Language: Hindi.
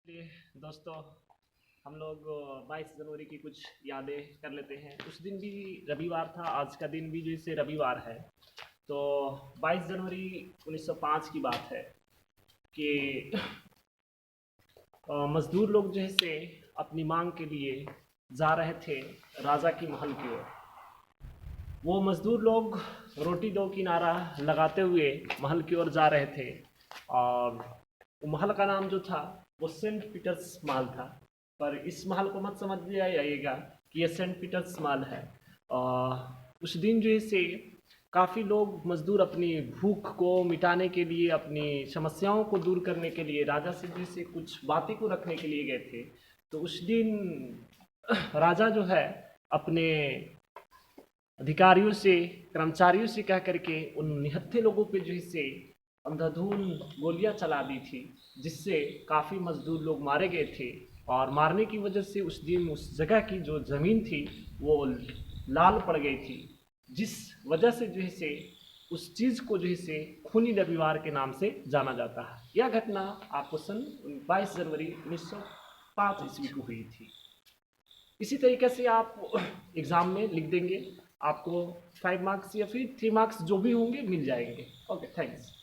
चलिए दोस्तों, हम लोग 22 जनवरी की कुछ यादें कर लेते हैं। उस दिन भी रविवार था, आज का दिन भी जैसे रविवार है। तो 22 जनवरी 1905 की बात है कि मजदूर लोग जैसे अपनी मांग के लिए जा रहे थे राजा की महल की ओर। वो मजदूर लोग रोटी दो किनारा लगाते हुए महल की ओर जा रहे थे। और वो महल का नाम जो था वो सेंट पीटर्स महल था। पर इस महल को मत समझ लिया जाइएगा कि ये सेंट पीटर्स महल है। उस दिन जो है से काफ़ी लोग मजदूर अपनी भूख को मिटाने के लिए, अपनी समस्याओं को दूर करने के लिए राजा से जैसे कुछ बातें को रखने के लिए गए थे। तो उस दिन राजा जो है अपने अधिकारियों से, कर्मचारियों से कह करके उन निहत्थे लोगों पे जो है से अंधाधुंध गोलियां चला दी थी, जिससे काफ़ी मजदूर लोग मारे गए थे। और मारने की वजह से उस दिन उस जगह की जो ज़मीन थी वो लाल पड़ गई थी, जिस वजह से जो है से उस चीज़ को जो है से खूनी रविवार के नाम से जाना जाता है। यह घटना आपको सन 22 जनवरी 1905 ईस्वी को हुई थी। इसी तरीके से आप एग्ज़ाम में लिख देंगे, आपको 5 मार्क्स या फिर 3 मार्क्स जो भी होंगे मिल जाएंगे। Okay, thanks.